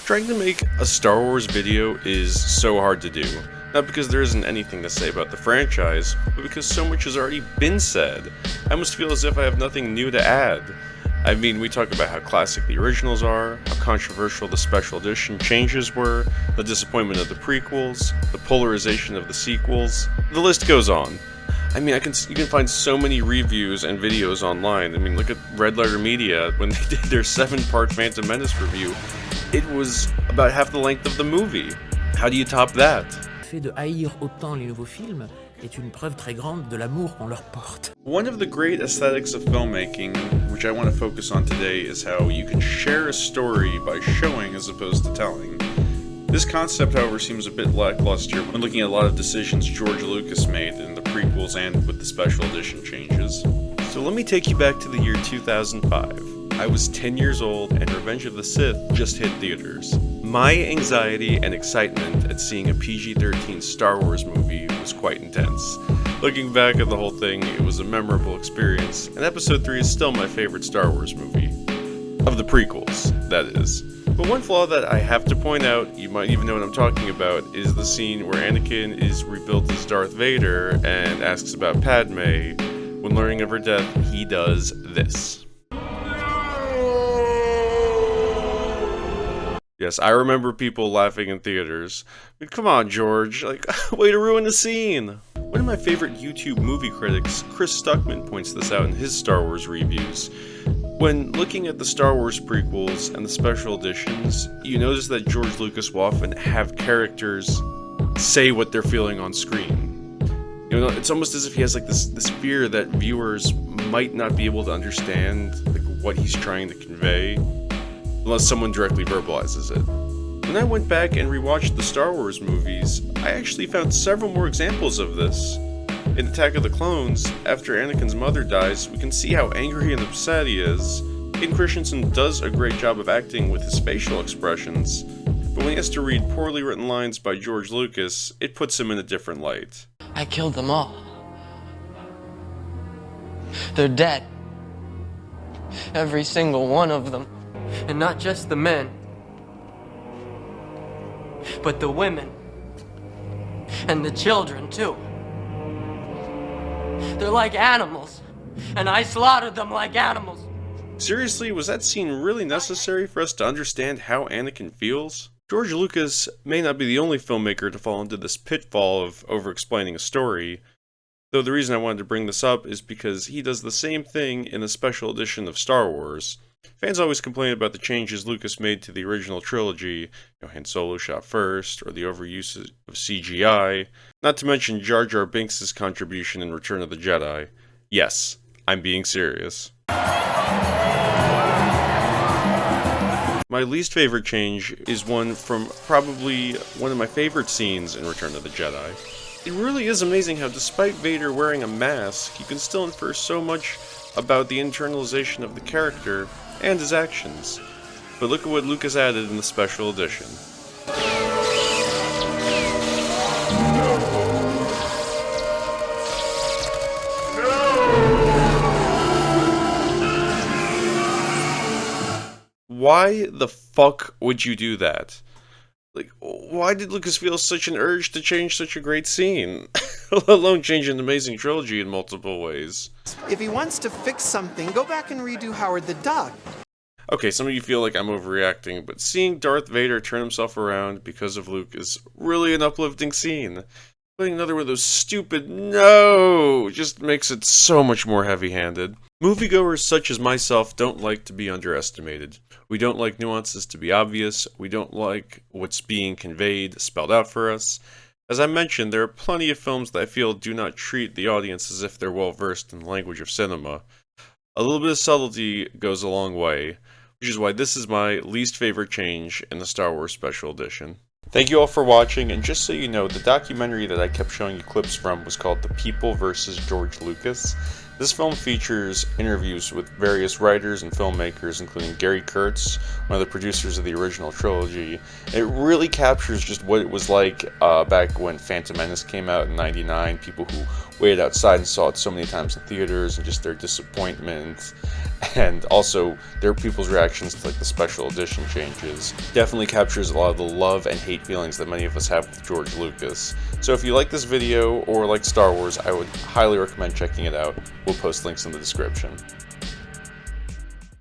Trying to make a Star Wars video is so hard to do. Not because there isn't anything to say about the franchise, but because so much has already been said. I almost feel as if I have nothing new to add. I mean, we talk about how classic the originals are, how controversial the special edition changes were, the disappointment of the prequels, the polarization of the sequels. The list goes on. I mean, you can find so many reviews and videos online. I mean, look at Red Letter Media when they did their 7-part Phantom Menace review. It was about half the length of the movie. How do you top that? Le fait de haïr autant les nouveaux films est une preuve très grande de l'amour qu'on leur porte. One of the great aesthetics of filmmaking, which I want to focus on today, is how you can share a story by showing as opposed to telling. This concept, however, seems a bit lackluster when looking at a lot of decisions George Lucas made in the prequels and with the special edition changes. So let me take you back to the year 2005. I was 10 years old and Revenge of the Sith just hit theaters. My anxiety and excitement at seeing a PG-13 Star Wars movie was quite intense. Looking back at the whole thing, it was a memorable experience, and Episode 3 is still my favorite Star Wars movie. Of the prequels, that is. But one flaw that I have to point out, you might even know what I'm talking about, is the scene where Anakin is rebuilt as Darth Vader and asks about Padme. When learning of her death, he does this. Yes, I remember people laughing in theaters. I mean, come on, George, like, way to ruin the scene! One of my favorite YouTube movie critics, Chris Stuckmann, points this out in his Star Wars reviews. When looking at the Star Wars prequels and the special editions, you notice that George Lucas will often have characters say what they're feeling on screen. You know, it's almost as if he has like this fear that viewers might not be able to understand like, what he's trying to convey, unless someone directly verbalizes it. When I went back and rewatched the Star Wars movies, I actually found several more examples of this. In Attack of the Clones, after Anakin's mother dies, we can see how angry and upset he is. Hayden Christensen does a great job of acting with his facial expressions, but when he has to read poorly written lines by George Lucas, it puts him in a different light. I killed them all. They're dead. Every single one of them. And not just the men, but the women. And the children, too. They're like animals, and I slaughtered them like animals. Seriously, was that scene really necessary for us to understand how Anakin feels? George Lucas may not be the only filmmaker to fall into this pitfall of over-explaining a story, though the reason I wanted to bring this up is because he does the same thing in a special edition of Star Wars. Fans always complain about the changes Lucas made to the original trilogy, Han Solo shot first, or the overuse of CGI, not to mention Jar Jar Binks' contribution in Return of the Jedi. Yes, I'm being serious. My least favorite change is one from probably one of my favorite scenes in Return of the Jedi. It really is amazing how despite Vader wearing a mask, you can still infer so much about the internalization of the character and his actions. But look at what Lucas added in the special edition. Why the fuck would you do that? Like, why did Lucas feel such an urge to change such a great scene? Let alone change an amazing trilogy in multiple ways. If he wants to fix something, go back and redo Howard the Duck. Okay, some of you feel like I'm overreacting, but seeing Darth Vader turn himself around because of Luke is really an uplifting scene. Putting another one of those stupid no just makes it so much more heavy-handed. Moviegoers such as myself don't like to be underestimated. We don't like nuances to be obvious. We don't like what's being conveyed, spelled out for us. As I mentioned, there are plenty of films that I feel do not treat the audience as if they're well-versed in the language of cinema. A little bit of subtlety goes a long way, which is why this is my least favorite change in the Star Wars Special Edition. Thank you all for watching, and just so you know, the documentary that I kept showing you clips from was called The People vs. George Lucas. This film features interviews with various writers and filmmakers, including Gary Kurtz, one of the producers of the original trilogy. It really captures just what it was like back when Phantom Menace came out in '99, people who waited outside and saw it so many times in theaters, and just their disappointment, and also their people's reactions to like the special edition changes. Definitely captures a lot of the love and hate feelings that many of us have with George Lucas. So if you like this video or like Star Wars, I would highly recommend checking it out. We'll post links in the description.